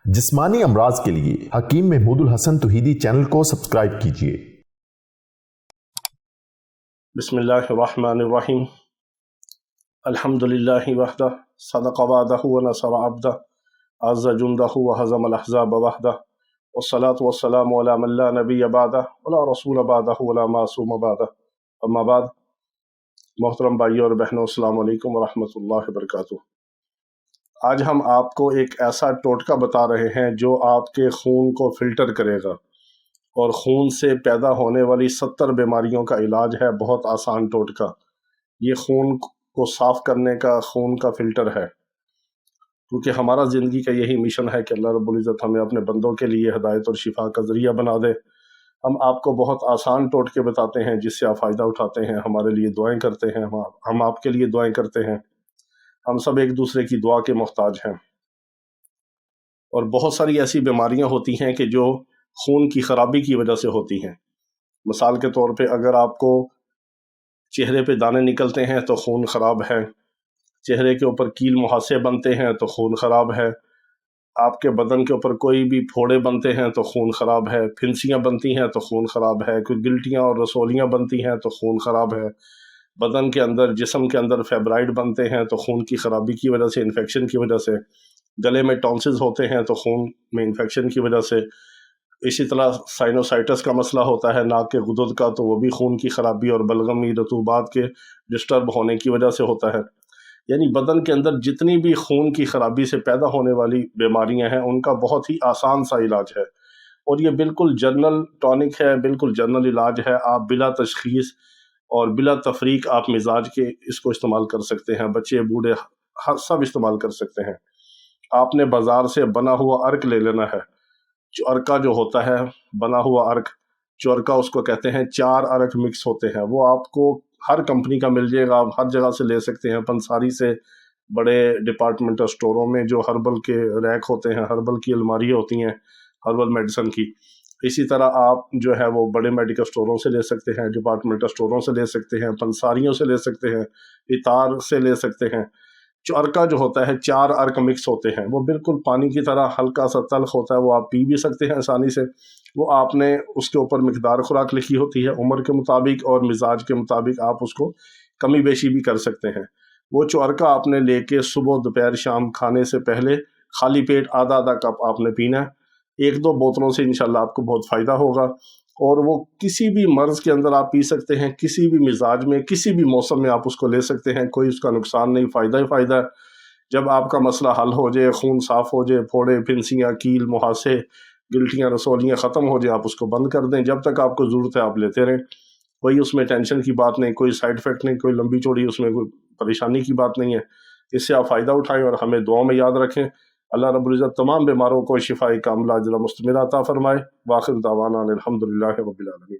جسمانی امراض کے لیے حکیم محمود الحسن توحیدی چینل کو سبسکرائب کیجیے۔ بسم اللہ الرحمن الرحیم۔ الحمدللہ وحدہ صدق وعدہ ونصر عبدہ عز جندہ وہزم الاحزاب وحدہ والصلاة والسلام علی من لا نبی بعدہ ولا رسول بعدہ ولا معصوم بعدہ، اما بعد۔ محترم بھائیوں اور بہنوں، السلام علیکم ورحمۃ اللہ وبرکاتہ۔ آج ہم آپ کو ایک ایسا ٹوٹکا بتا رہے ہیں جو آپ کے خون کو فلٹر کرے گا اور خون سے پیدا ہونے والی 70 بیماریوں کا علاج ہے۔ بہت آسان ٹوٹکا، یہ خون کو صاف کرنے کا، خون کا فلٹر ہے، کیونکہ ہمارا زندگی کا یہی مشن ہے کہ اللہ رب العزت ہمیں اپنے بندوں کے لیے ہدایت اور شفا کا ذریعہ بنا دے۔ ہم آپ کو بہت آسان ٹوٹکے بتاتے ہیں جس سے آپ فائدہ اٹھاتے ہیں، ہمارے لیے دعائیں کرتے ہیں، ہم آپ کے لیے دعائیں کرتے ہیں۔ ہم سب ایک دوسرے کی دعا کے محتاج ہیں، اور بہت ساری ایسی بیماریاں ہوتی ہیں کہ جو خون کی خرابی کی وجہ سے ہوتی ہیں۔ مثال کے طور پہ اگر آپ کو چہرے پہ دانے نکلتے ہیں تو خون خراب ہے، چہرے کے اوپر کیل مہاسے بنتے ہیں تو خون خراب ہے، آپ کے بدن کے اوپر کوئی بھی پھوڑے بنتے ہیں تو خون خراب ہے، پھنسیاں بنتی ہیں تو خون خراب ہے، کوئی گلٹیاں اور رسولیاں بنتی ہیں تو خون خراب ہے، بدن کے اندر، جسم کے اندر فیبرائڈ بنتے ہیں تو خون کی خرابی کی وجہ سے، انفیکشن کی وجہ سے، گلے میں ٹونسز ہوتے ہیں تو خون میں انفیکشن کی وجہ سے، اسی طرح سائنوسائٹس کا مسئلہ ہوتا ہے ناک کے غدد کا، تو وہ بھی خون کی خرابی اور بلغمی رطوبات کے ڈسٹرب ہونے کی وجہ سے ہوتا ہے۔ یعنی بدن کے اندر جتنی بھی خون کی خرابی سے پیدا ہونے والی بیماریاں ہیں ان کا بہت ہی آسان سا علاج ہے، اور یہ بالکل جنرل ٹانک ہے، بالکل جنرل علاج ہے۔ آپ بلا تشخیص اور بلا تفریق آپ مزاج کے اس کو استعمال کر سکتے ہیں، بچے بوڑھے ہر سب استعمال کر سکتے ہیں۔ آپ نے بازار سے بنا ہوا عرق لے لینا ہے۔ چرکا جو ہوتا ہے، بنا ہوا عرق، چرکا اس کو کہتے ہیں، 4 عرق مکس ہوتے ہیں، وہ آپ کو ہر کمپنی کا مل جائے گا، آپ ہر جگہ سے لے سکتے ہیں، پنساری سے، بڑے ڈپارٹمنٹل سٹوروں میں جو ہربل کے ریک ہوتے ہیں، ہربل کی الماریاں ہوتی ہیں ہربل میڈیسن کی۔ اسی طرح آپ جو ہے وہ بڑے میڈیکل سٹوروں سے لے سکتے ہیں، ڈپارٹمنٹل سٹوروں سے لے سکتے ہیں، پنساریوں سے لے سکتے ہیں، اتار سے لے سکتے ہیں۔ چرکا جو ہوتا ہے 4 عرق مکس ہوتے ہیں، وہ بالکل پانی کی طرح ہلکا سا تلخ ہوتا ہے، وہ آپ پی بھی سکتے ہیں آسانی سے۔ وہ آپ نے اس کے اوپر مقدار خوراک لکھی ہوتی ہے، عمر کے مطابق اور مزاج کے مطابق آپ اس کو کمی بیشی بھی کر سکتے ہیں۔ وہ چرکا آپ نے لے کے صبح دوپہر شام کھانے سے پہلے خالی پیٹ آدھا کپ آپ نے پینا ہے۔ 1-2 بوتلوں سے انشاءاللہ آپ کو بہت فائدہ ہوگا، اور وہ کسی بھی مرض کے اندر آپ پی سکتے ہیں، کسی بھی مزاج میں، کسی بھی موسم میں آپ اس کو لے سکتے ہیں، کوئی اس کا نقصان نہیں، فائدہ ہی فائدہ ہے۔ جب آپ کا مسئلہ حل ہو جائے، خون صاف ہو جائے، پھوڑے، پھنسیاں، کیل، مہاسے، گلٹیاں، رسولیاں ختم ہو جائیں، آپ اس کو بند کر دیں۔ جب تک آپ کو ضرورت ہے آپ لیتے رہیں، کوئی اس میں ٹینشن کی بات نہیں، کوئی سائیڈ افیکٹ نہیں، کوئی لمبی چوڑی اس میں کوئی پریشانی کی بات نہیں ہے۔ اس سے آپ فائدہ اٹھائیں اور ہمیں دعاؤں میں یاد رکھیں۔ اللہ رب العزت تمام بیماروں کو شفاء کاملہ عاجلہ مستمرہ عطا فرمائے۔ وآخر دعوانا الحمدللہ رب العالمین۔